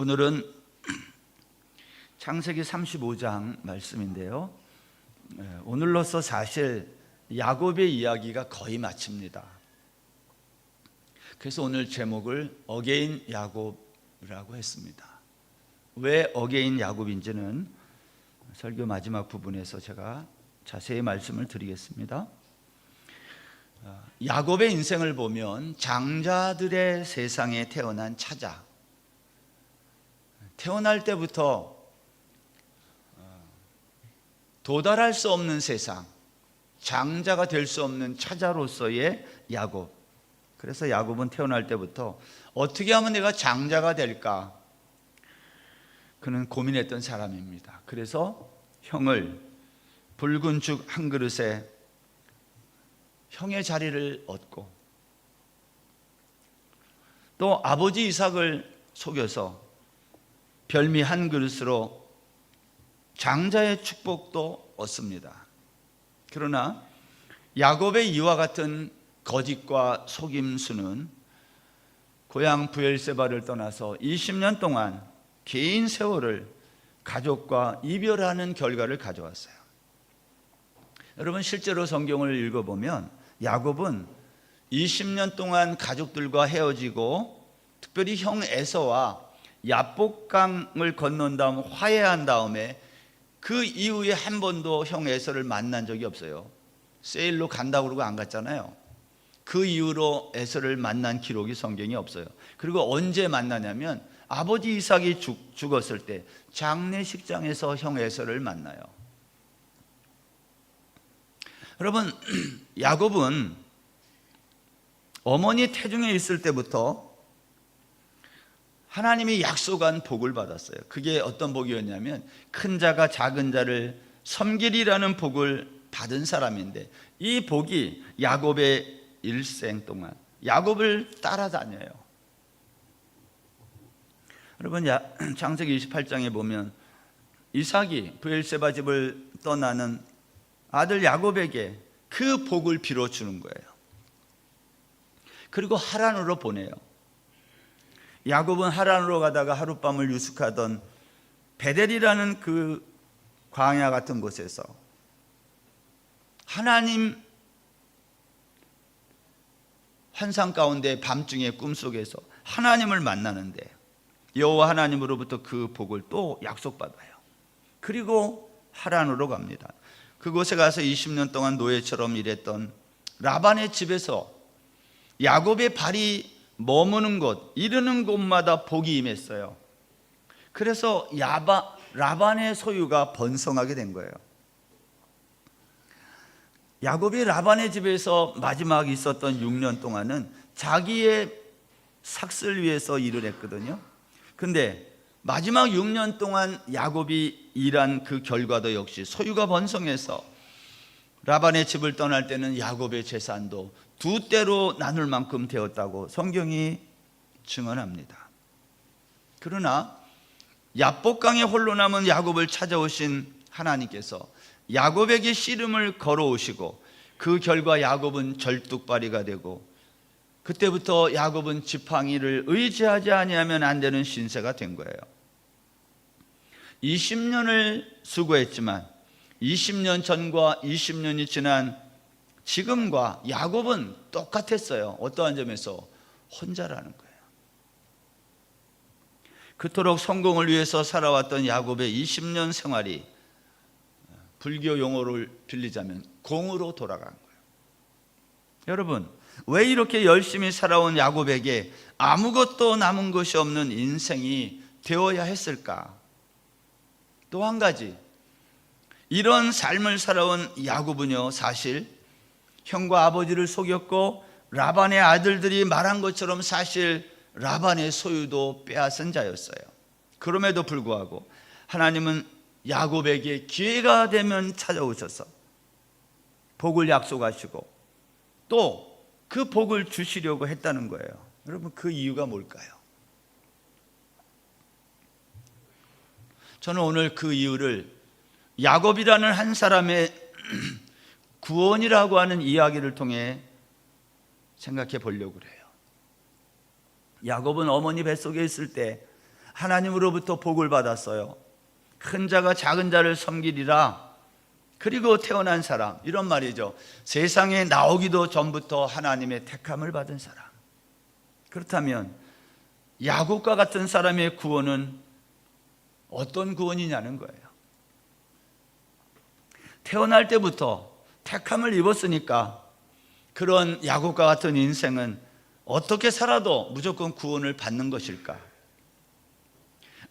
오늘은 창세기 35장 말씀인데요. 오늘로써 사실 야곱의 이야기가 거의 마칩니다. 그래서 오늘 제목을 어게인 야곱이라고 했습니다. 왜 어게인 야곱인지는 설교 마지막 부분에서 제가 자세히 말씀을 드리겠습니다. 야곱의 인생을 보면 장자들의 세상에 태어난 차자, 태어날 때부터 도달할 수 없는 세상, 장자가 될 수 없는 차자로서의 야곱. 그래서 야곱은 태어날 때부터 어떻게 하면 내가 장자가 될까? 그는 고민했던 사람입니다. 그래서 형을 붉은 죽 한 그릇에 형의 자리를 얻고, 또 아버지 이삭을 속여서 별미 한 그릇으로 장자의 축복도 얻습니다. 그러나 야곱의 이와 같은 거짓과 속임수는 고향 브엘세바를 떠나서 20년 동안 긴 세월을 가족과 이별하는 결과를 가져왔어요. 여러분, 실제로 성경을 읽어보면 야곱은 20년 동안 가족들과 헤어지고, 특별히 형 에서와 야복강을 건넌 다음 화해한 다음에 그 이후에 한 번도 형 에서를 만난 적이 없어요. 세일로 간다고 그러고 안 갔잖아요. 그 이후로 에서를 만난 기록이 성경에 없어요. 그리고 언제 만나냐면 아버지 이삭이 죽었을 때 장례식장에서 형 에서를 만나요. 여러분, 야곱은 어머니 태중에 있을 때부터 하나님이 약속한 복을 받았어요. 그게 어떤 복이었냐면 큰 자가 작은 자를 섬기리라는 복을 받은 사람인데, 이 복이 야곱의 일생 동안 야곱을 따라다녀요. 여러분, 창세기 28장에 보면 이삭이 브엘세바 집을 떠나는 아들 야곱에게 그 복을 빌어주는 거예요. 그리고 하란으로 보내요. 야곱은 하란으로 가다가 하룻밤을 유숙하던 베델이라는 그 광야 같은 곳에서 하나님 환상 가운데 밤중에 꿈속에서 하나님을 만나는데 여호와 하나님으로부터 그 복을 또 약속받아요. 그리고 하란으로 갑니다. 그곳에 가서 20년 동안 노예처럼 일했던 라반의 집에서 야곱의 발이 머무는 곳, 이르는 곳마다 복이 임했어요. 그래서 라반의 소유가 번성하게 된 거예요. 야곱이 라반의 집에서 마지막 있었던 6년 동안은 자기의 삭슬 위해서 일을 했거든요. 근데 마지막 6년 동안 야곱이 일한 그 결과도 역시 소유가 번성해서 라반의 집을 떠날 때는 야곱의 재산도 두 때로 나눌 만큼 되었다고 성경이 증언합니다. 그러나 야복강에 홀로 남은 야곱을 찾아오신 하나님께서 야곱에게 씨름을 걸어오시고, 그 결과 야곱은 절뚝발이가 되고, 그때부터 야곱은 지팡이를 의지하지 아니하면 안 되는 신세가 된 거예요. 20년을 수고했지만 20년 전과 20년이 지난 지금과 야곱은 똑같았어요. 어떠한 점에서? 혼자라는 거예요. 그토록 성공을 위해서 살아왔던 야곱의 20년 생활이 불교 용어를 빌리자면 공으로 돌아간 거예요. 여러분, 왜 이렇게 열심히 살아온 야곱에게 아무것도 남은 것이 없는 인생이 되어야 했을까? 또 한 가지, 이런 삶을 살아온 야곱은요, 사실 형과 아버지를 속였고 라반의 아들들이 말한 것처럼 사실 라반의 소유도 빼앗은 자였어요. 그럼에도 불구하고 하나님은 야곱에게 기회가 되면 찾아오셔서 복을 약속하시고 또 그 복을 주시려고 했다는 거예요. 여러분, 그 이유가 뭘까요? 저는 오늘 그 이유를 야곱이라는 한 사람의 구원이라고 하는 이야기를 통해 생각해 보려고 그래요. 야곱은 어머니 뱃속에 있을 때 하나님으로부터 복을 받았어요. 큰 자가 작은 자를 섬기리라. 그리고 태어난 사람, 이런 말이죠. 세상에 나오기도 전부터 하나님의 택함을 받은 사람. 그렇다면 야곱과 같은 사람의 구원은 어떤 구원이냐는 거예요. 태어날 때부터 택함을 입었으니까 그런 야곱과 같은 인생은 어떻게 살아도 무조건 구원을 받는 것일까?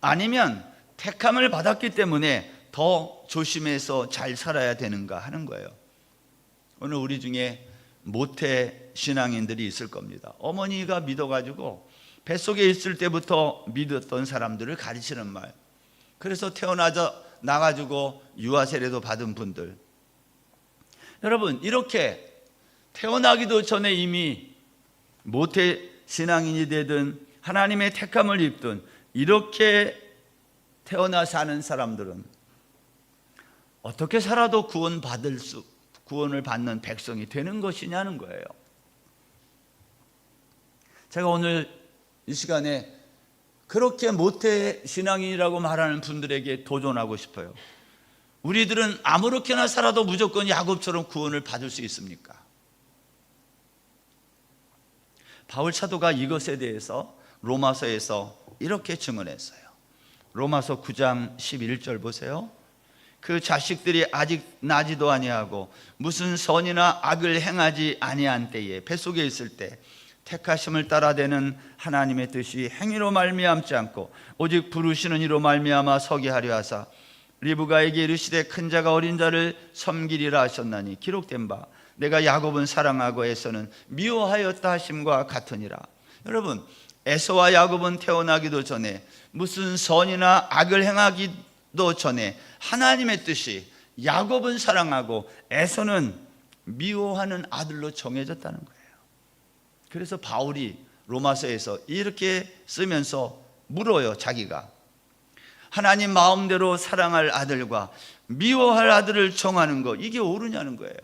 아니면 택함을 받았기 때문에 더 조심해서 잘 살아야 되는가 하는 거예요. 오늘 우리 중에 모태 신앙인들이 있을 겁니다. 어머니가 믿어가지고 뱃속에 있을 때부터 믿었던 사람들을 가르치는 말. 그래서 나가지고 유아 세례도 받은 분들. 여러분, 이렇게 태어나기도 전에 이미 모태 신앙인이 되든 하나님의 택함을 입든 이렇게 태어나 사는 사람들은 어떻게 살아도 구원을 받는 백성이 되는 것이냐는 거예요. 제가 오늘 이 시간에 그렇게 모태 신앙인이라고 말하는 분들에게 도전하고 싶어요. 우리들은 아무렇게나 살아도 무조건 야곱처럼 구원을 받을 수 있습니까? 바울 사도가 이것에 대해서 로마서에서 이렇게 증언했어요. 로마서 9장 11절 보세요. 그 자식들이 아직 나지도 아니하고 무슨 선이나 악을 행하지 아니한 때에 뱃속에 있을 때 택하심을 따라되는 하나님의 뜻이 행위로 말미암지 않고 오직 부르시는 이로 말미암아 서게 하려 하사 리브가에게 이르시되 큰 자가 어린 자를 섬기리라 하셨나니 기록된 바 내가 야곱은 사랑하고 에서는 미워하였다 하심과 같으니라. 여러분, 에서와 야곱은 태어나기도 전에 무슨 선이나 악을 행하기도 전에 하나님의 뜻이 야곱은 사랑하고 에서는 미워하는 아들로 정해졌다는 거예요. 그래서 바울이 로마서에서 이렇게 쓰면서 물어요. 자기가 하나님 마음대로 사랑할 아들과 미워할 아들을 정하는 거, 이게 옳으냐는 거예요.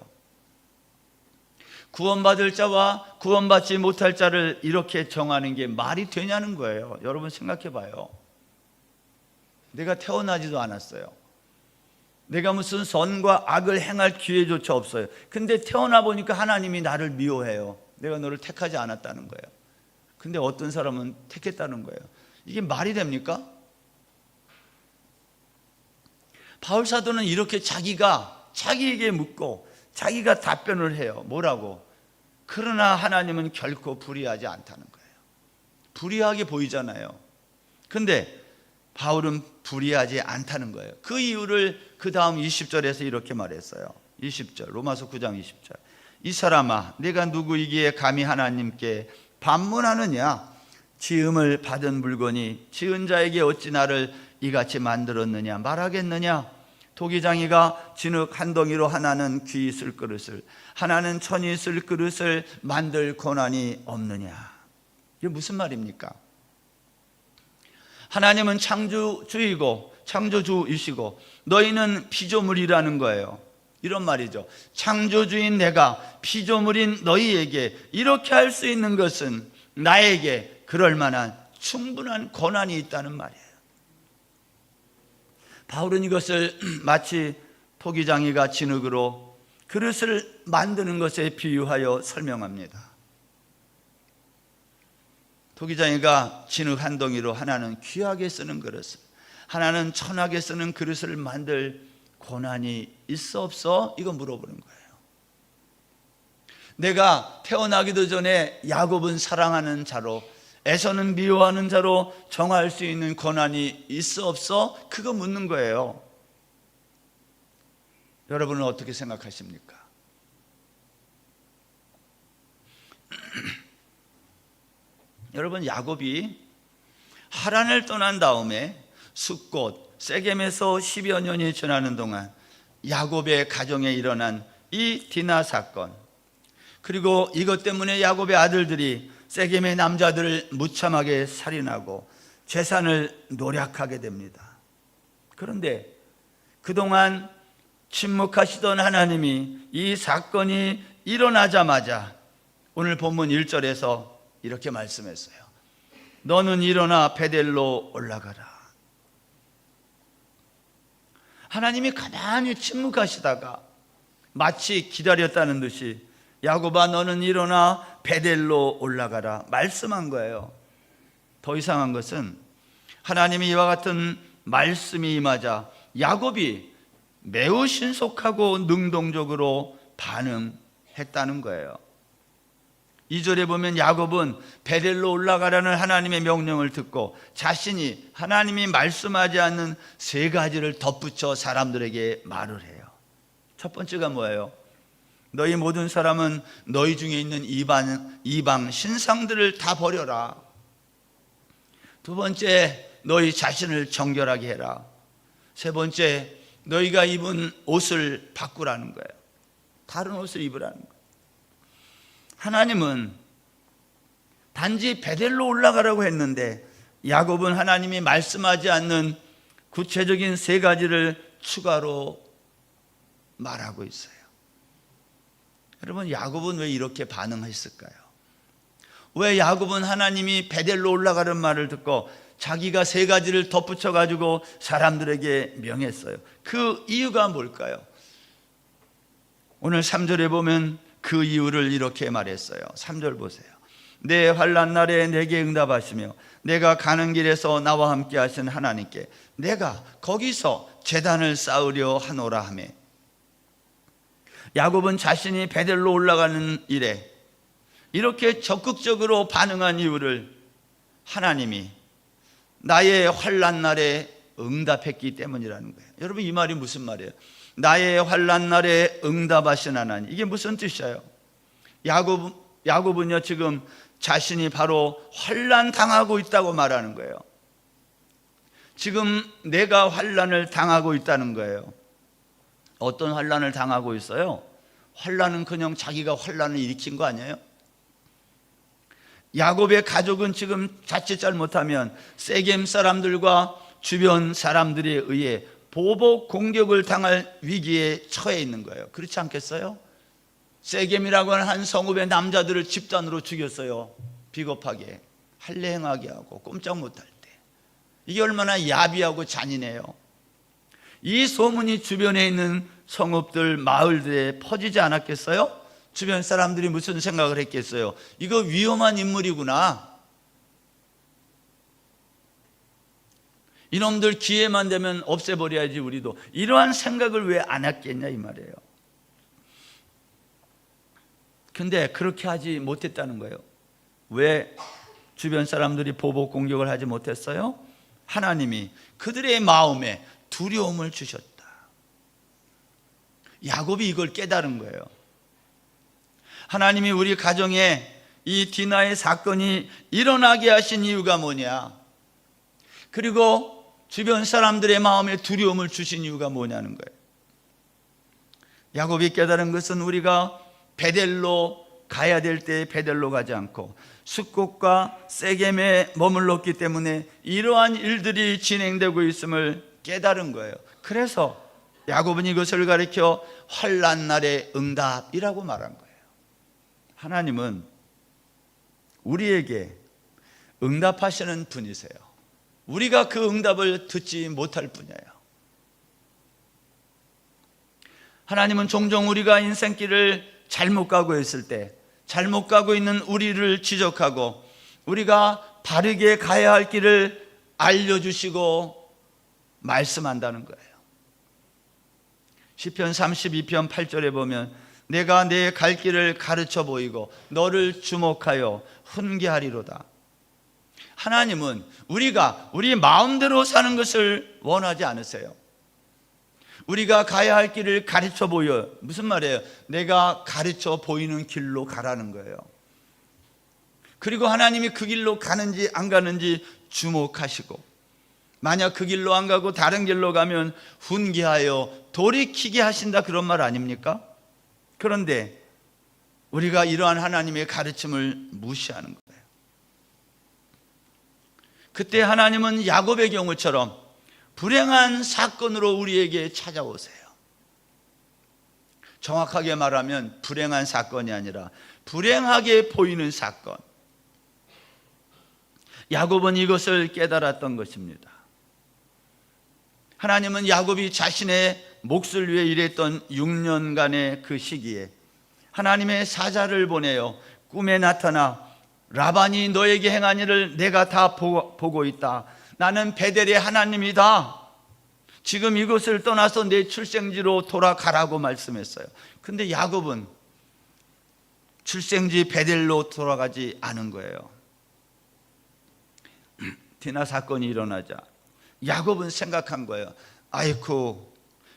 구원받을 자와 구원받지 못할 자를 이렇게 정하는 게 말이 되냐는 거예요. 여러분 생각해 봐요. 내가 태어나지도 않았어요. 내가 무슨 선과 악을 행할 기회조차 없어요. 근데 태어나 보니까 하나님이 나를 미워해요. 내가 너를 택하지 않았다는 거예요. 근데 어떤 사람은 택했다는 거예요. 이게 말이 됩니까? 바울 사도는 이렇게 자기에게 묻고 자기가 답변을 해요. 뭐라고? 그러나 하나님은 결코 불의하지 않다는 거예요. 불의하게 보이잖아요. 근데 바울은 불의하지 않다는 거예요. 그 이유를 그 다음 20절에서 이렇게 말했어요. 20절, 로마서 9장 20절. 이 사람아, 내가 누구이기에 감히 하나님께 반문하느냐? 지음을 받은 물건이 지은 자에게 어찌 나를 이같이 만들었느냐 말하겠느냐? 토기장이가 진흙 한 덩이로 하나는 귀 쓸 그릇을 하나는 천이 쓸 그릇을 만들 권한이 없느냐? 이게 무슨 말입니까? 하나님은 창조주이고 창조주이시고 너희는 피조물이라는 거예요. 이런 말이죠. 창조주인 내가 피조물인 너희에게 이렇게 할 수 있는 것은 나에게 그럴 만한 충분한 권한이 있다는 말이에요. 바울은 이것을 마치 토기장이가 진흙으로 그릇을 만드는 것에 비유하여 설명합니다. 토기장이가 진흙 한 덩이로 하나는 귀하게 쓰는 그릇을 하나는 천하게 쓰는 그릇을 만들 권한이 있어 없어? 이거 물어보는 거예요. 내가 태어나기도 전에 야곱은 사랑하는 자로 에서는 미워하는 자로 정할 수 있는 권한이 있어 없어? 그거 묻는 거예요. 여러분은 어떻게 생각하십니까? 여러분, 야곱이 하란을 떠난 다음에 숫곳 세겜에서 10여 년이 지나는 동안 야곱의 가정에 일어난 이 디나 사건, 그리고 이것 때문에 야곱의 아들들이 세겜의 남자들을 무참하게 살인하고 재산을 노략하게 됩니다. 그런데 그동안 침묵하시던 하나님이 이 사건이 일어나자마자 오늘 본문 1절에서 이렇게 말씀했어요. 너는 일어나 베델로 올라가라. 하나님이 가만히 침묵하시다가 마치 기다렸다는 듯이 야곱아 너는 일어나 베델로 올라가라 말씀한 거예요. 더 이상한 것은 하나님이 이와 같은 말씀이 임하자 야곱이 매우 신속하고 능동적으로 반응했다는 거예요. 2절에 보면 야곱은 베델로 올라가라는 하나님의 명령을 듣고 자신이 하나님이 말씀하지 않는 세 가지를 덧붙여 사람들에게 말을 해요. 첫 번째가 뭐예요? 너희 모든 사람은 너희 중에 있는 이방 신상들을 다 버려라. 두 번째, 너희 자신을 정결하게 해라. 세 번째, 너희가 입은 옷을 바꾸라는 거예요. 다른 옷을 입으라는 거예요. 하나님은 단지 베델로 올라가라고 했는데 야곱은 하나님이 말씀하지 않는 구체적인 세 가지를 추가로 말하고 있어요. 여러분, 야곱은 왜 이렇게 반응했을까요? 왜 야곱은 하나님이 베델로 올라가는 말을 듣고 자기가 세 가지를 덧붙여 가지고 사람들에게 명했어요? 그 이유가 뭘까요? 오늘 3절에 보면 그 이유를 이렇게 말했어요. 3절 보세요. 내 환난 날에 내게 응답하시며 내가 가는 길에서 나와 함께 하신 하나님께 내가 거기서 제단을 쌓으려 하노라 하며. 야곱은 자신이 베델로 올라가는 일에 이렇게 적극적으로 반응한 이유를 하나님이 나의 환난 날에 응답했기 때문이라는 거예요. 여러분, 이 말이 무슨 말이에요? 나의 환난 날에 응답하신 하나님, 이게 무슨 뜻이에요? 야곱은요 지금 자신이 바로 환난 당하고 있다고 말하는 거예요. 지금 내가 환난을 당하고 있다는 거예요. 어떤 환난을 당하고 있어요? 환난은 그냥 자기가 환난을 일으킨 거 아니에요? 야곱의 가족은 지금 자칫 잘못하면 세겜 사람들과 주변 사람들에 의해 보복 공격을 당할 위기에 처해 있는 거예요. 그렇지 않겠어요? 세겜이라고 하는 한 성읍의 남자들을 집단으로 죽였어요. 비겁하게, 할례행하게 하고 꼼짝 못할 때. 이게 얼마나 야비하고 잔인해요. 이 소문이 주변에 있는 성읍들, 마을들에 퍼지지 않았겠어요? 주변 사람들이 무슨 생각을 했겠어요? 이거 위험한 인물이구나. 이놈들 기회만 되면 없애버려야지 우리도. 이러한 생각을 왜 안 했겠냐 이 말이에요. 근데 그렇게 하지 못했다는 거예요. 왜 주변 사람들이 보복 공격을 하지 못했어요? 하나님이 그들의 마음에 두려움을 주셨다. 야곱이 이걸 깨달은 거예요. 하나님이 우리 가정에 이 디나의 사건이 일어나게 하신 이유가 뭐냐? 그리고 주변 사람들의 마음에 두려움을 주신 이유가 뭐냐는 거예요. 야곱이 깨달은 것은 우리가 베델로 가야 될 때 베델로 가지 않고 숫곳과 세겜에 머물렀기 때문에 이러한 일들이 진행되고 있음을 깨달은 거예요. 그래서 야곱은 이것을 가리켜 환난 날의 응답이라고 말한 거예요. 하나님은 우리에게 응답하시는 분이세요. 우리가 그 응답을 듣지 못할 뿐이에요. 하나님은 종종 우리가 인생길을 잘못 가고 있을 때 잘못 가고 있는 우리를 지적하고 우리가 바르게 가야 할 길을 알려주시고 말씀한다는 거예요. 시편 32편 8절에 보면 내가 내 갈 길을 가르쳐 보이고 너를 주목하여 훈계하리로다. 하나님은 우리가 우리 마음대로 사는 것을 원하지 않으세요. 우리가 가야 할 길을 가르쳐 보여. 무슨 말이에요? 내가 가르쳐 보이는 길로 가라는 거예요. 그리고 하나님이 그 길로 가는지 안 가는지 주목하시고 만약 그 길로 안 가고 다른 길로 가면 훈계하여 돌이키게 하신다, 그런 말 아닙니까? 그런데 우리가 이러한 하나님의 가르침을 무시하는 거예요. 그때 하나님은 야곱의 경우처럼 불행한 사건으로 우리에게 찾아오세요. 정확하게 말하면 불행한 사건이 아니라 불행하게 보이는 사건. 야곱은 이것을 깨달았던 것입니다. 하나님은 야곱이 자신의 몫을 위해 일했던 6년간의 그 시기에 하나님의 사자를 보내어 꿈에 나타나 라반이 너에게 행한 일을 내가 다 보고 있다. 나는 베델의 하나님이다. 지금 이것을 떠나서 내 출생지로 돌아가라고 말씀했어요. 근데 야곱은 출생지 베델로 돌아가지 않은 거예요. 디나 사건이 일어나자 야곱은 생각한 거예요. 아이쿠,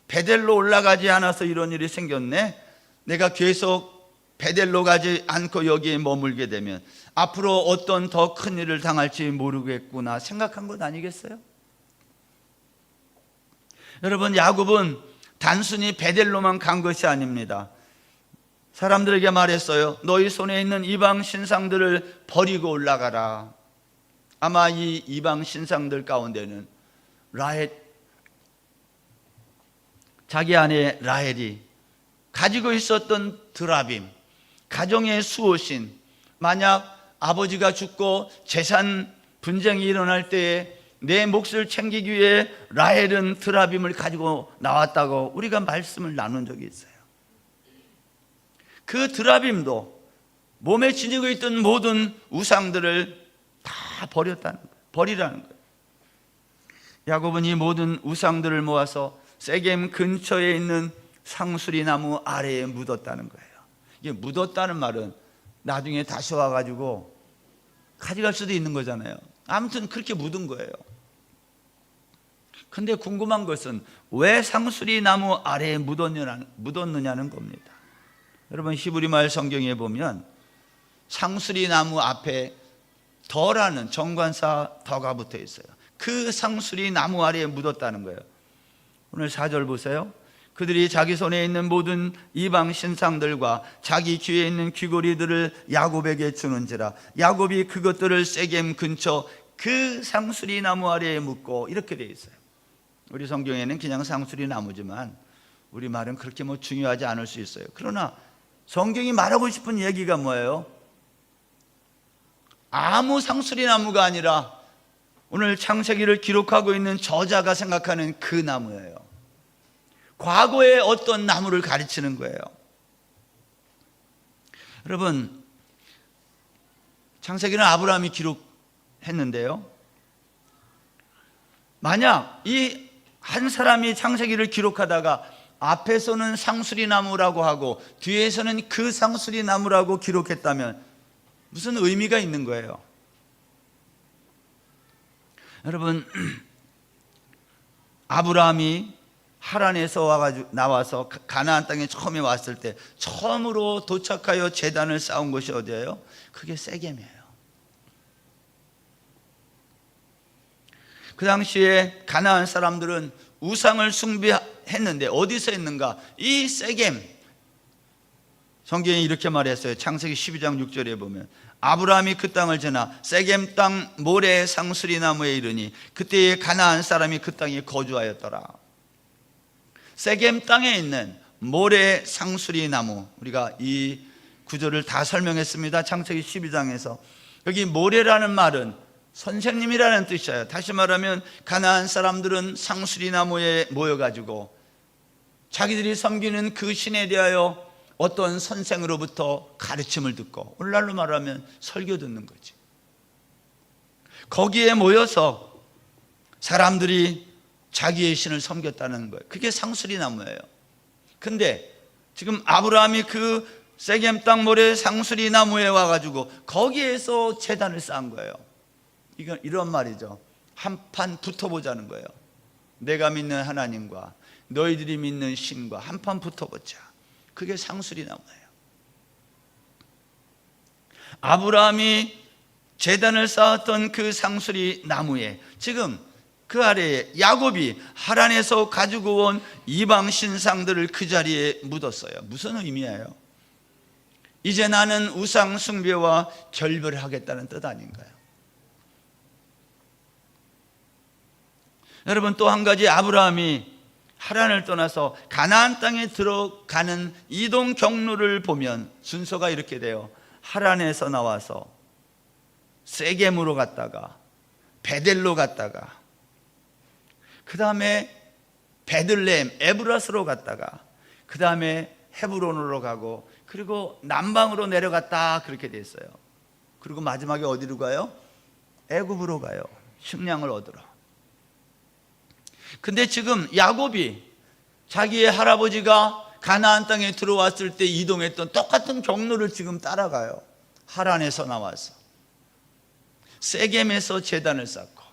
베델로 올라가지 않아서 이런 일이 생겼네. 내가 계속 베델로 가지 않고 여기에 머물게 되면 앞으로 어떤 더 큰 일을 당할지 모르겠구나 생각한 것 아니겠어요? 여러분, 야곱은 단순히 베델로만 간 것이 아닙니다. 사람들에게 말했어요. 너희 손에 있는 이방 신상들을 버리고 올라가라. 아마 이 이방 신상들 가운데는 자기 아내 라헬이 가지고 있었던 드라빔, 가정의 수호신, 만약 아버지가 죽고 재산 분쟁이 일어날 때에 내 몫을 챙기기 위해 라헬은 드라빔을 가지고 나왔다고 우리가 말씀을 나눈 적이 있어요. 그 드라빔도 몸에 지니고 있던 모든 우상들을 다 버리라는 거예요. 야곱은 이 모든 우상들을 모아서 세겜 근처에 있는 상수리 나무 아래에 묻었다는 거예요. 이게 묻었다는 말은 나중에 다시 와가지고 가져갈 수도 있는 거잖아요. 아무튼 그렇게 묻은 거예요. 근데 궁금한 것은 왜 상수리 나무 아래에 묻었느냐는 겁니다. 여러분, 히브리말 성경에 보면 상수리 나무 앞에 더라는 정관사 더가 붙어 있어요. 그 상수리 나무 아래에 묻었다는 거예요. 오늘 4절 보세요. 그들이 자기 손에 있는 모든 이방 신상들과 자기 귀에 있는 귀고리들을 야곱에게 주는지라 야곱이 그것들을 세겜 근처 그 상수리 나무 아래에 묻고, 이렇게 되어 있어요. 우리 성경에는 그냥 상수리 나무지만 우리 말은 그렇게 중요하지 않을 수 있어요. 그러나 성경이 말하고 싶은 얘기가 뭐예요? 아무 상수리 나무가 아니라 오늘 창세기를 기록하고 있는 저자가 생각하는 그 나무예요. 과거의 어떤 나무를 가르치는 거예요. 여러분, 창세기는 아브라함이 기록했는데요, 만약 이 한 사람이 창세기를 기록하다가 앞에서는 상수리 나무라고 하고 뒤에서는 그 상수리 나무라고 기록했다면 무슨 의미가 있는 거예요? 여러분, 아브라함이 하란에서 나와서 가나안 땅에 처음에 왔을 때 처음으로 도착하여 제단을 쌓은 곳이 어디예요? 그게 세겜이에요. 그 당시에 가나안 사람들은 우상을 숭배했는데 어디서 했는가? 이 세겜. 성경이 이렇게 말했어요. 창세기 12장 6절에 보면 아브라함이 그 땅을 지나 세겜 땅 모래 상수리 나무에 이르니 그때에 가나안 사람이 그 땅에 거주하였더라. 세겜 땅에 있는 모래 상수리 나무, 우리가 이 구절을 다 설명했습니다. 창세기 12장에서. 여기 모래라는 말은 선생님이라는 뜻이에요. 다시 말하면 가나안 사람들은 상수리 나무에 모여가지고 자기들이 섬기는 그 신에 대하여 어떤 선생으로부터 가르침을 듣고, 오늘날로 말하면 설교 듣는 거지. 거기에 모여서 사람들이 자기의 신을 섬겼다는 거예요. 그게 상수리 나무예요. 근데 지금 아브라함이 그 세겜 땅 모래 상수리 나무에 와가지고 거기에서 제단을 쌓은 거예요. 이건 이런 말이죠. 한 판 붙어보자는 거예요. 내가 믿는 하나님과 너희들이 믿는 신과 한 판 붙어보자. 그게 상수리 나무예요. 아브라함이 제단을 쌓았던 그 상수리 나무에 지금 그 아래에 야곱이 하란에서 가지고 온 이방 신상들을 그 자리에 묻었어요. 무슨 의미예요? 이제 나는 우상 숭배와 결별을 하겠다는 뜻 아닌가요? 여러분, 또 한 가지, 아브라함이 하란을 떠나서 가나안 땅에 들어가는 이동 경로를 보면 순서가 이렇게 돼요. 하란에서 나와서 세겜으로 갔다가 베델로 갔다가, 그 다음에 베들레헴 에브라스로 갔다가, 그 다음에 헤브론으로 가고, 그리고 남방으로 내려갔다, 그렇게 돼 있어요. 그리고 마지막에 어디로 가요? 애굽으로 가요. 식량을 얻으러. 근데 지금 야곱이 자기의 할아버지가 가나안 땅에 들어왔을 때 이동했던 똑같은 경로를 지금 따라가요. 하란에서 나와서 세겜에서 제단을 쌓고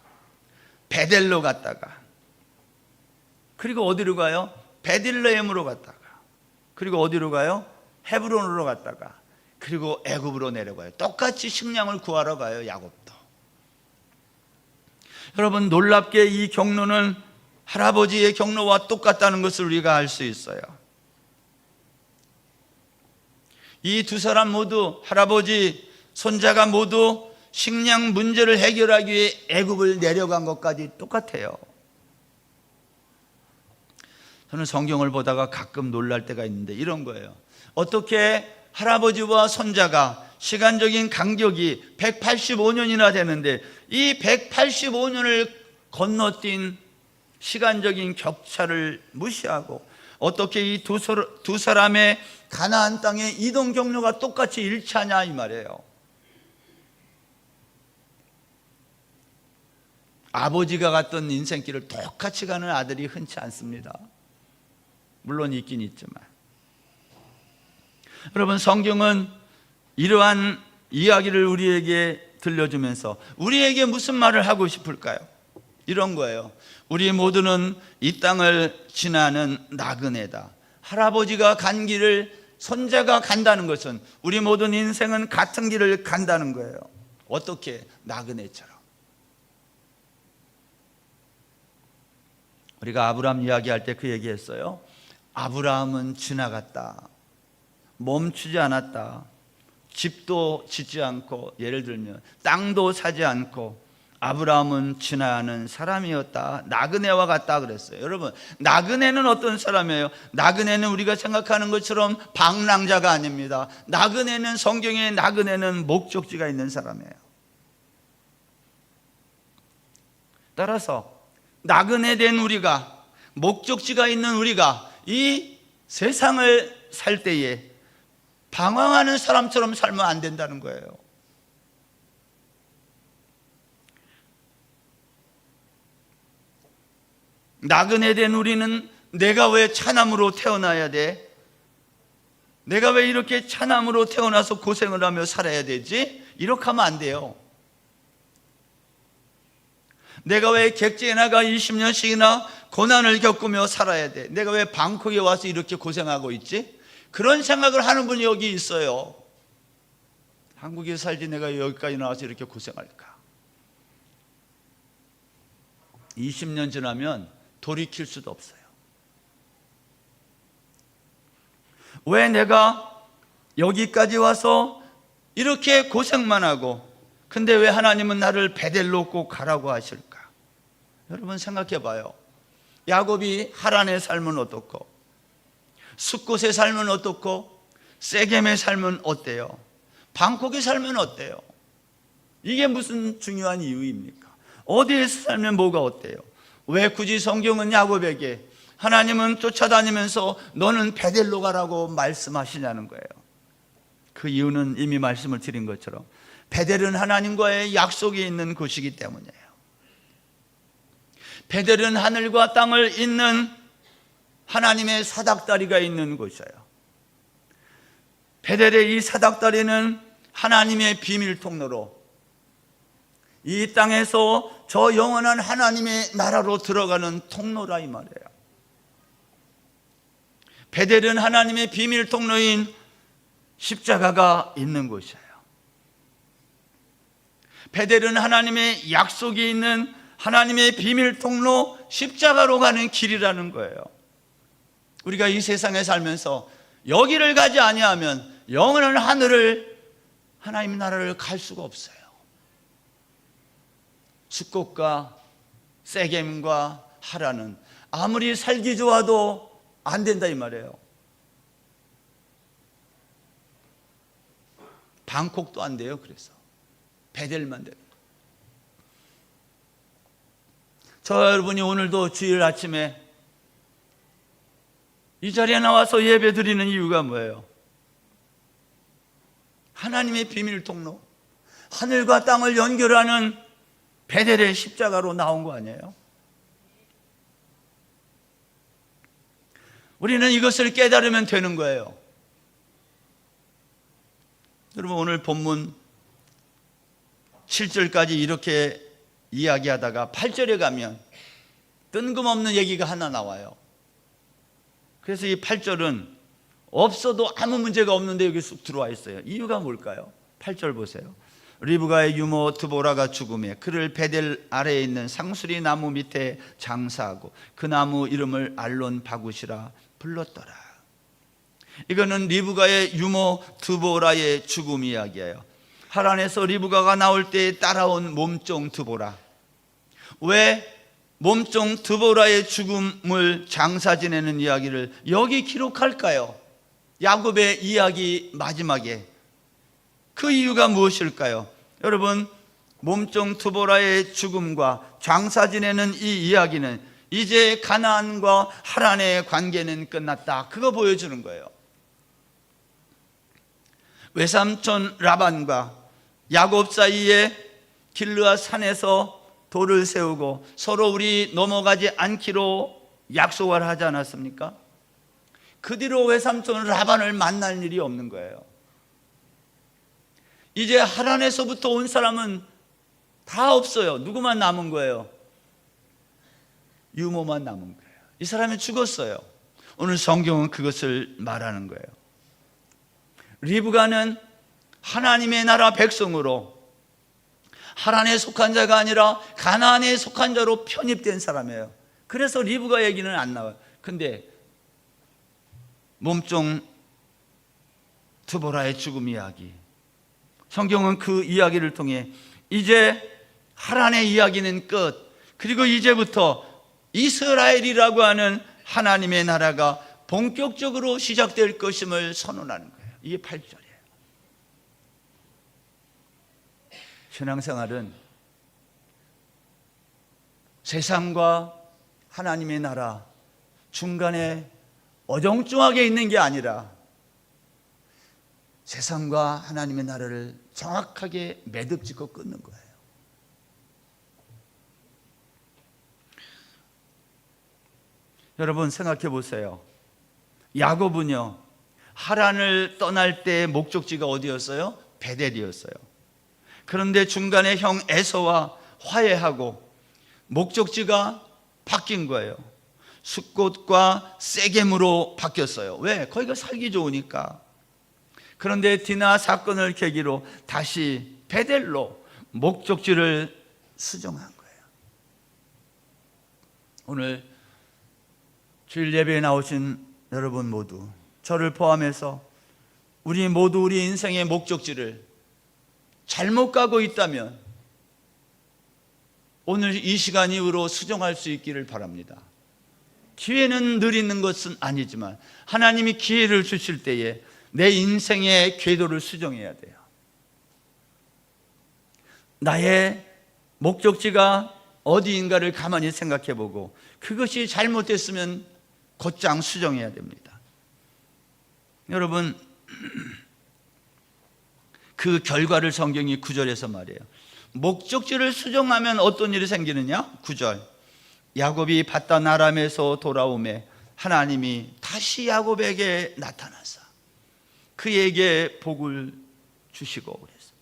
베델로 갔다가, 그리고 어디로 가요? 베들레헴으로 갔다가, 그리고 어디로 가요? 헤브론으로 갔다가, 그리고 애굽으로 내려가요. 똑같이 식량을 구하러 가요, 야곱도. 여러분, 놀랍게 이 경로는 할아버지의 경로와 똑같다는 것을 우리가 알 수 있어요. 이 두 사람 모두, 할아버지, 손자가 모두 식량 문제를 해결하기 위해 애굽을 내려간 것까지 똑같아요. 저는 성경을 보다가 가끔 놀랄 때가 있는데 이런 거예요. 어떻게 할아버지와 손자가 시간적인 간격이 185년이나 되는데 이 185년을 건너뛴 시간적인 격차를 무시하고 어떻게 이 두 사람의 가나안 땅의 이동 경로가 똑같이 일치하냐, 이 말이에요. 아버지가 갔던 인생길을 똑같이 가는 아들이 흔치 않습니다. 물론 있긴 있지만. 여러분, 성경은 이러한 이야기를 우리에게 들려주면서 우리에게 무슨 말을 하고 싶을까요? 이런 거예요. 우리 모두는 이 땅을 지나는 나그네다. 할아버지가 간 길을 손자가 간다는 것은 우리 모든 인생은 같은 길을 간다는 거예요. 어떻게? 나그네처럼. 우리가 아브라함 이야기할 때 그 얘기했어요. 아브라함은 지나갔다. 멈추지 않았다. 집도 짓지 않고, 예를 들면 땅도 사지 않고, 아브라함은 지나는 사람이었다. 나그네와 같다 그랬어요. 여러분, 나그네는 어떤 사람이에요? 나그네는 우리가 생각하는 것처럼 방랑자가 아닙니다. 나그네는, 성경에 나그네는 목적지가 있는 사람이에요. 따라서 나그네 된 우리가, 목적지가 있는 우리가 이 세상을 살 때에 방황하는 사람처럼 살면 안 된다는 거예요. 나그네 된 우리는 내가 왜 차남으로 태어나야 돼? 내가 왜 이렇게 차남으로 태어나서 고생을 하며 살아야 되지? 이렇게 하면 안 돼요. 내가 왜 객지에 나가 20년씩이나 고난을 겪으며 살아야 돼? 내가 왜 방콕에 와서 이렇게 고생하고 있지? 그런 생각을 하는 분이 여기 있어요. 한국에 살지 내가 여기까지 나와서 이렇게 고생할까? 20년 지나면 돌이킬 수도 없어요. 왜 내가 여기까지 와서 이렇게 고생만 하고, 근데 왜 하나님은 나를 베델로 꼭 가라고 하실까? 여러분 생각해 봐요. 야곱이 하란의 삶은 어떻고, 숫곳의 삶은 어떻고, 세겜의 삶은 어때요? 방콕의 삶은 어때요? 이게 무슨 중요한 이유입니까? 어디에서 살면 뭐가 어때요? 왜 굳이 성경은 야곱에게 하나님은 쫓아다니면서 너는 베델로 가라고 말씀하시냐는 거예요. 그 이유는 이미 말씀을 드린 것처럼 베델은 하나님과의 약속이 있는 곳이기 때문이에요. 베델은 하늘과 땅을 잇는 하나님의 사닥다리가 있는 곳이에요. 베델의 이 사닥다리는 하나님의 비밀 통로로 이 땅에서 저 영원한 하나님의 나라로 들어가는 통로라 이 말이에요. 베델은 하나님의 비밀 통로인 십자가가 있는 곳이에요. 베델은 하나님의 약속이 있는 하나님의 비밀 통로 십자가로 가는 길이라는 거예요. 우리가 이 세상에 살면서 여기를 가지 아니하면 영원한 하늘을, 하나님 나라를 갈 수가 없어요. 숫곳과 세겜과 하란은 아무리 살기 좋아도 안 된다 이 말이에요. 방콕도 안 돼요. 그래서 베델만 돼요. 저 여러분이 오늘도 주일 아침에 이 자리에 나와서 예배 드리는 이유가 뭐예요? 하나님의 비밀 통로, 하늘과 땅을 연결하는 베델의 십자가로 나온 거 아니에요? 우리는 이것을 깨달으면 되는 거예요. 여러분, 오늘 본문 7절까지 이렇게 이야기하다가 8절에 가면 뜬금없는 얘기가 하나 나와요. 그래서 이 8절은 없어도 아무 문제가 없는데 여기 쑥 들어와 있어요. 이유가 뭘까요? 8절 보세요. 리브가의 유모 드보라가 죽음에 그를 베델 아래에 있는 상수리 나무 밑에 장사하고 그 나무 이름을 알론 바굿이라 불렀더라. 이거는 리브가의 유모 드보라의 죽음 이야기예요. 하란에서 리브가가 나올 때 따라온 몸종 드보라. 왜 몸종 드보라의 죽음을 장사 지내는 이야기를 여기 기록할까요? 야곱의 이야기 마지막에 그 이유가 무엇일까요? 여러분, 몸종 드보라의 죽음과 장사 지내는 이 이야기는 이제 가나안과 하란의 관계는 끝났다, 그거 보여주는 거예요. 외삼촌 라반과 야곱 사이에 길르앗 산에서 돌을 세우고 서로 우리 넘어가지 않기로 약속을 하지 않았습니까? 그 뒤로 외삼촌 라반을 만날 일이 없는 거예요. 이제 하란에서부터 온 사람은 다 없어요. 누구만 남은 거예요? 유모만 남은 거예요. 이 사람이 죽었어요. 오늘 성경은 그것을 말하는 거예요. 리브가는 하나님의 나라 백성으로 하란에 속한 자가 아니라 가나안에 속한 자로 편입된 사람이에요. 그래서 리브가 얘기는 안 나와요. 근데 몸종 드보라의 죽음 이야기, 성경은 그 이야기를 통해 이제 하란의 이야기는 끝, 그리고 이제부터 이스라엘이라고 하는 하나님의 나라가 본격적으로 시작될 것임을 선언하는 거예요. 이게 8절이에요. 신앙생활은 세상과 하나님의 나라 중간에 어정쩡하게 있는 게 아니라 세상과 하나님의 나라를 정확하게 매듭짓고 끊는 거예요. 여러분 생각해 보세요. 야곱은요, 하란을 떠날 때 목적지가 어디였어요? 베델이었어요. 그런데 중간에 형 에서와 화해하고 목적지가 바뀐 거예요. 숫곳과 세겜으로 바뀌었어요. 왜? 거기가 살기 좋으니까. 그런데 디나 사건을 계기로 다시 베델로 목적지를 수정한 거예요. 오늘 주일 예배에 나오신 여러분 모두, 저를 포함해서 우리 모두 우리 인생의 목적지를 잘못 가고 있다면 오늘 이 시간 이후로 수정할 수 있기를 바랍니다. 기회는 늘 있는 것은 아니지만 하나님이 기회를 주실 때에 내 인생의 궤도를 수정해야 돼요. 나의 목적지가 어디인가를 가만히 생각해 보고 그것이 잘못됐으면 곧장 수정해야 됩니다. 여러분, 그 결과를 성경이 9절에서 말해요. 목적지를 수정하면 어떤 일이 생기느냐? 9절, 야곱이 밧단 아람에서 돌아오매 하나님이 다시 야곱에게 나타나사 그에게 복을 주시고 그랬어요.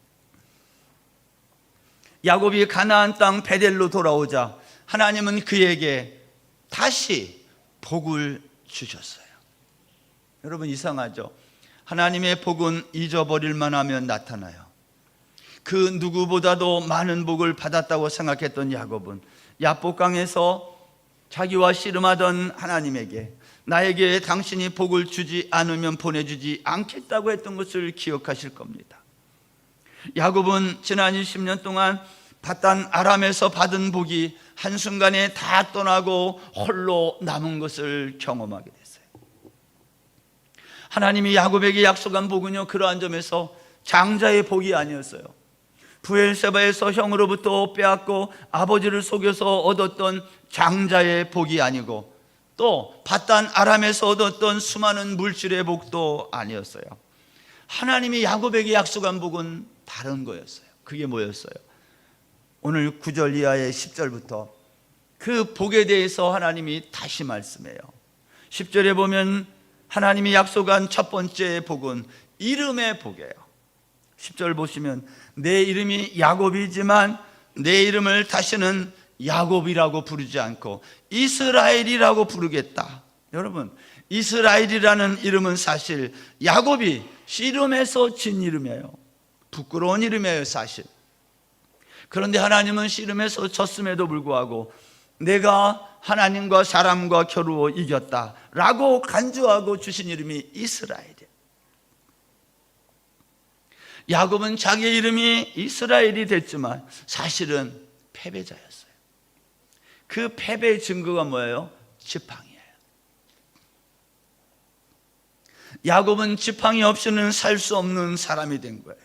야곱이 가나안 땅 베델로 돌아오자 하나님은 그에게 다시 복을 주셨어요. 여러분 이상하죠? 하나님의 복은 잊어버릴만 하면 나타나요. 그 누구보다도 많은 복을 받았다고 생각했던 야곱은 야복강에서 자기와 씨름하던 하나님에게 나에게 당신이 복을 주지 않으면 보내주지 않겠다고 했던 것을 기억하실 겁니다. 야곱은 지난 20년 동안 밧단 아람에서 받은 복이 한순간에 다 떠나고 홀로 남은 것을 경험하게 됐어요. 하나님이 야곱에게 약속한 복은요, 그러한 점에서 장자의 복이 아니었어요. 브엘세바에서 형으로부터 빼앗고 아버지를 속여서 얻었던 장자의 복이 아니고, 또 바단 아람에서 얻었던 수많은 물질의 복도 아니었어요. 하나님이 야곱에게 약속한 복은 다른 거였어요. 그게 뭐였어요? 오늘 9절 이하의 10절부터 그 복에 대해서 하나님이 다시 말씀해요. 10절에 보면 하나님이 약속한 첫 번째 복은 이름의 복이에요. 10절 보시면 내 이름이 야곱이지만 내 이름을 다시는 야곱이라고 부르지 않고 이스라엘이라고 부르겠다. 여러분, 이스라엘이라는 이름은 사실 야곱이 씨름해서 진 이름이에요. 부끄러운 이름이에요, 사실. 그런데 하나님은 씨름해서 졌음에도 불구하고 내가 하나님과 사람과 겨루어 이겼다라고 간주하고 주신 이름이 이스라엘이에요. 야곱은 자기의 이름이 이스라엘이 됐지만 사실은 패배자였어요. 그 패배의 증거가 뭐예요? 지팡이예요. 야곱은 지팡이 없이는 살 수 없는 사람이 된 거예요.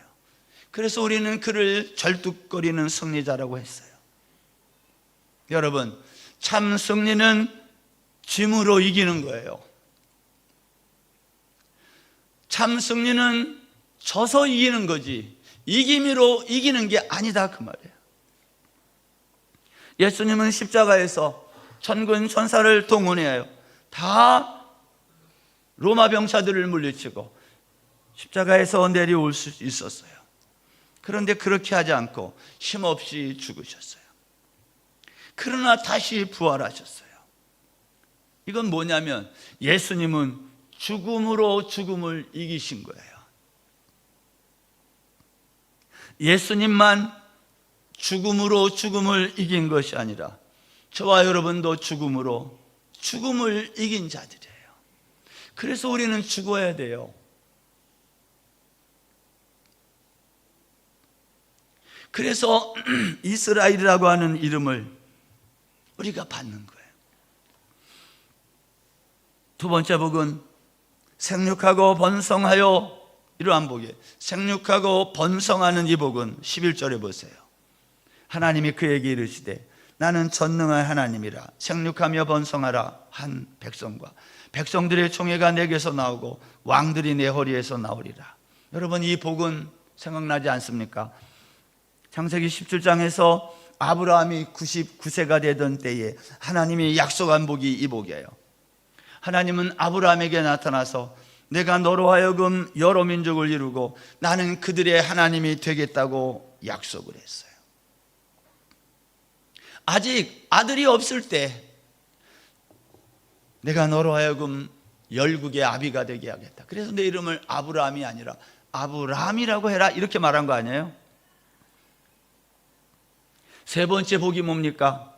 그래서 우리는 그를 절뚝거리는 승리자라고 했어요. 여러분, 참 승리는 짐으로 이기는 거예요. 참 승리는 져서 이기는 거지 이김으로 이기는 게 아니다, 그 말이에요. 예수님은 십자가에서 천군 천사를 동원해요. 다 로마 병사들을 물리치고 십자가에서 내려올 수 있었어요. 그런데 그렇게 하지 않고 힘없이 죽으셨어요. 그러나 다시 부활하셨어요. 이건 뭐냐면 예수님은 죽음으로 죽음을 이기신 거예요. 예수님만 죽음으로 죽음을 이긴 것이 아니라 저와 여러분도 죽음으로 죽음을 이긴 자들이에요. 그래서 우리는 죽어야 돼요. 그래서 이스라엘이라고 하는 이름을 우리가 받는 거예요. 두 번째 복은 생육하고 번성하여, 이러한 복이에요. 생육하고 번성하는 이 복은 11절에 보세요. 하나님이 그에게 이르시되 나는 전능한 하나님이라. 생육하며 번성하라 한 백성과 백성들의 총회가 내게서 나오고 왕들이 내 허리에서 나오리라. 여러분, 이 복은 생각나지 않습니까? 창세기 17장에서 아브라함이 99세가 되던 때에 하나님이 약속한 복이 이 복이에요. 하나님은 아브라함에게 나타나서 내가 너로 하여금 여러 민족을 이루고 나는 그들의 하나님이 되겠다고 약속을 했어요. 아직 아들이 없을 때 내가 너로 하여금 열국의 아비가 되게 하겠다. 그래서 내 이름을 아브라함이 아니라 아브라함이라고 해라, 이렇게 말한 거 아니에요? 세 번째 복이 뭡니까?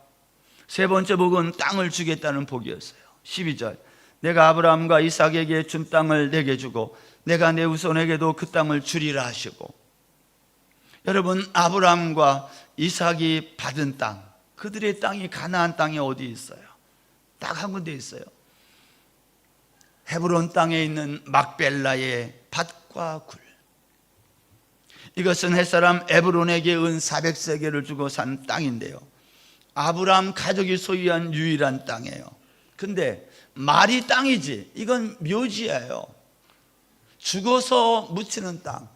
세 번째 복은 땅을 주겠다는 복이었어요. 12절, 내가 아브라함과 이삭에게 준 땅을 내게 주고 내가 내 후손에게도 그 땅을 주리라 하시고. 여러분, 아브라함과 이삭이 받은 땅, 그들의 땅이 가나안 땅이 어디 있어요? 딱 한 군데 있어요. 헤브론 땅에 있는 막벨라의 밭과 굴. 이것은 햇사람 에브론에게 은 400세겔을 주고 산 땅인데요, 아브라함 가족이 소유한 유일한 땅이에요. 근데 말이 땅이지 이건 묘지예요. 죽어서 묻히는 땅.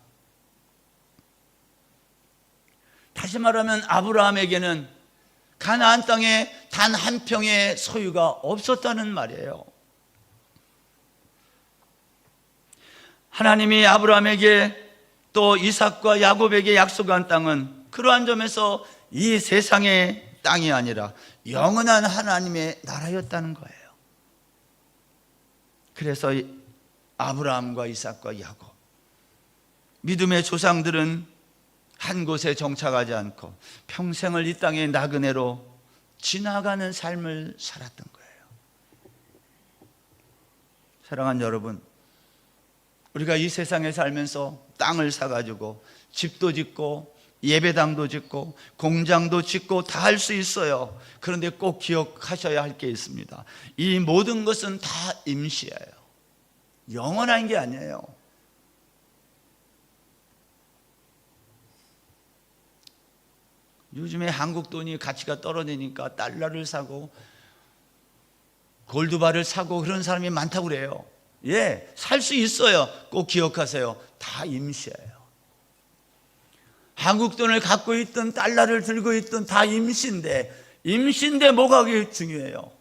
다시 말하면 아브라함에게는 가나안 땅에 단 한 평의 소유가 없었다는 말이에요. 하나님이 아브라함에게 또 이삭과 야곱에게 약속한 땅은 그러한 점에서 이 세상의 땅이 아니라 영원한 하나님의 나라였다는 거예요. 그래서 아브라함과 이삭과 야곱, 믿음의 조상들은 한 곳에 정착하지 않고 평생을 이 땅의 나그네로 지나가는 삶을 살았던 거예요. 사랑하는 여러분, 우리가 이 세상에 살면서 땅을 사가지고 집도 짓고 예배당도 짓고 공장도 짓고 다 할 수 있어요. 그런데 꼭 기억하셔야 할 게 있습니다. 이 모든 것은 다 임시예요. 영원한 게 아니에요. 요즘에 한국 돈이 가치가 떨어지니까 달러를 사고 골드바를 사고 그런 사람이 많다고 그래요. 예, 살 수 있어요. 꼭 기억하세요. 다 임시예요. 한국 돈을 갖고 있든 달러를 들고 있든 다 임시인데 뭐가 그게 중요해요?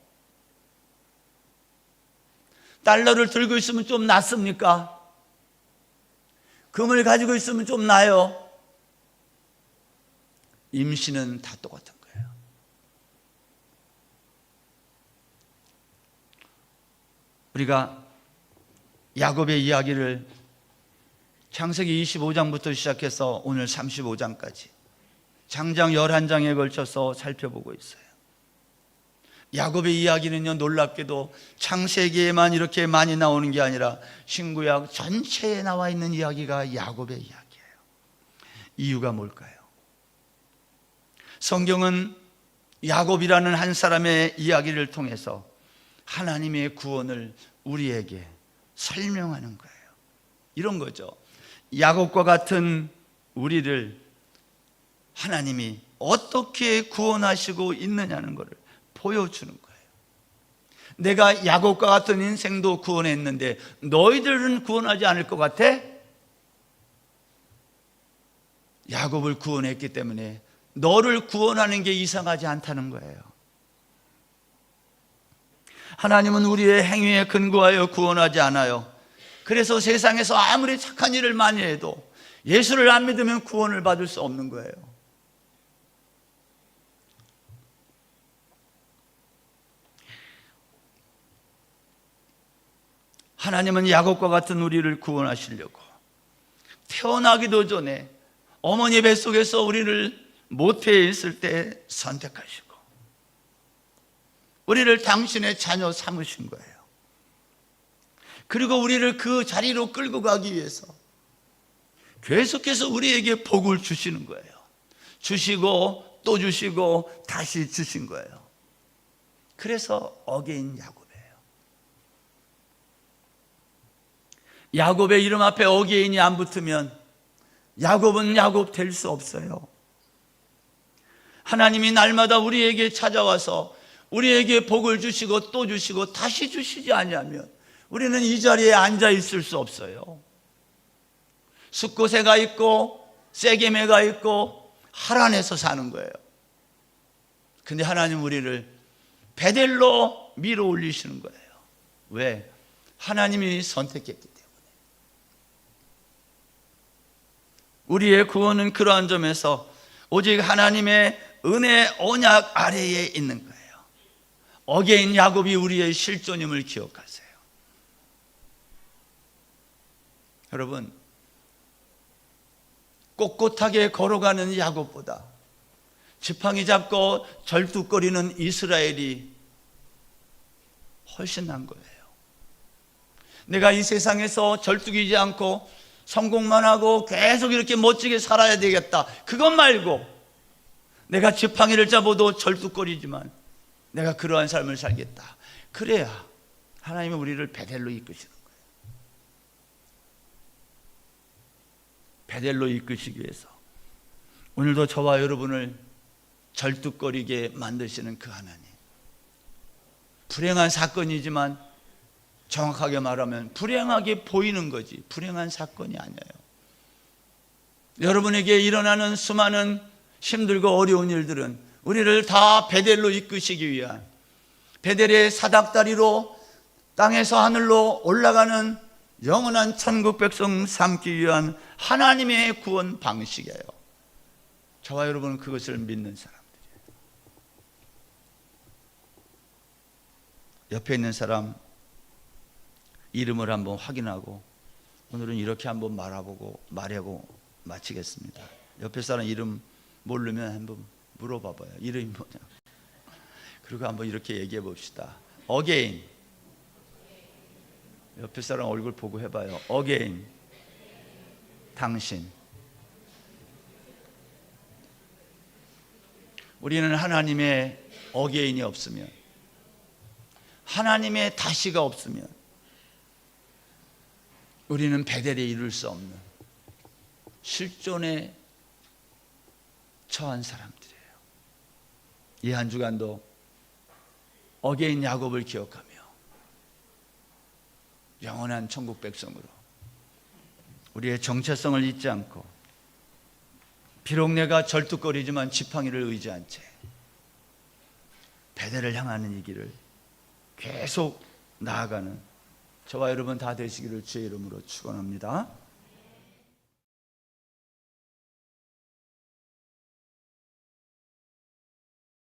달러를 들고 있으면 좀 낫습니까? 금을 가지고 있으면 좀 나아요? 임시는 다 똑같은 거예요. 우리가 야곱의 이야기를 창세기 25장부터 시작해서 오늘 35장까지 장장 11장에 걸쳐서 살펴보고 있어요. 야곱의 이야기는요, 놀랍게도 창세기에만 이렇게 많이 나오는 게 아니라 신구약 전체에 나와 있는 이야기가 야곱의 이야기예요. 이유가 뭘까요? 성경은 야곱이라는 한 사람의 이야기를 통해서 하나님의 구원을 우리에게 설명하는 거예요. 이런 거죠. 야곱과 같은 우리를 하나님이 어떻게 구원하시고 있느냐는 것을 보여주는 거예요. 내가 야곱과 같은 인생도 구원했는데 너희들은 구원하지 않을 것 같아? 야곱을 구원했기 때문에 너를 구원하는 게 이상하지 않다는 거예요. 하나님은 우리의 행위에 근거하여 구원하지 않아요. 그래서 세상에서 아무리 착한 일을 많이 해도 예수를 안 믿으면 구원을 받을 수 없는 거예요. 하나님은 야곱과 같은 우리를 구원하시려고 태어나기도 전에 어머니 뱃속에서 우리를 모태에 있을 때 선택하시고 우리를 당신의 자녀 삼으신 거예요. 그리고 우리를 그 자리로 끌고 가기 위해서 계속해서 우리에게 복을 주시는 거예요. 주시고 또 주시고 다시 주신 거예요. 그래서 어게인 야곱이에요. 야곱의 이름 앞에 어게인이 안 붙으면 야곱은 야곱 될 수 없어요. 하나님이 날마다 우리에게 찾아와서 우리에게 복을 주시고 또 주시고 다시 주시지 아니하면 우리는 이 자리에 앉아 있을 수 없어요. 숫곳에가 있고 세겜에가 있고 하란에서 사는 거예요. 근데 하나님 우리를 베델로 밀어 올리시는 거예요. 왜? 하나님이 선택했기 때문에. 우리의 구원은 그러한 점에서 오직 하나님의 은혜 언약 아래에 있는 거예요. 어게인 야곱이 우리의 실존임을 기억하세요. 여러분, 꼿꼿하게 걸어가는 야곱보다 지팡이 잡고 절뚝거리는 이스라엘이 훨씬 난 거예요. 내가 이 세상에서 절뚝이지 않고 성공만 하고 계속 이렇게 멋지게 살아야 되겠다, 그것 말고 내가 지팡이를 잡아도 절뚝거리지만 내가 그러한 삶을 살겠다, 그래야 하나님은 우리를 베델로 이끄시는 거예요. 베델로 이끄시기 위해서 오늘도 저와 여러분을 절뚝거리게 만드시는 그 하나님, 불행한 사건이지만 정확하게 말하면 불행하게 보이는 거지 불행한 사건이 아니에요. 여러분에게 일어나는 수많은 힘들고 어려운 일들은 우리를 다 베델로 이끄시기 위한, 베델의 사닥다리로 땅에서 하늘로 올라가는 영원한 천국 백성 삼기 위한 하나님의 구원 방식이에요. 저와 여러분은 그것을 믿는 사람들이에요. 옆에 있는 사람 이름을 한번 확인하고 오늘은 이렇게 한번 말하고 마치겠습니다. 옆에 사람 이름 모르면 한번 물어봐봐요. 이름이 뭐냐? 그리고 한번 이렇게 얘기해 봅시다. 어게인. 옆에 사람 얼굴 보고 해봐요. 어게인. 당신. 우리는 하나님의 어게인이 없으면, 하나님의 다시가 없으면 우리는 베델에 이룰 수 없는 실존에 처한 사람들이에요. 이 한 주간도 어게인 야곱을 기억하며 영원한 천국 백성으로 우리의 정체성을 잊지 않고, 비록 내가 절뚝거리지만 지팡이를 의지한 채 베델을 향하는 이 길을 계속 나아가는 저와 여러분 다 되시기를 주의 이름으로 축원합니다.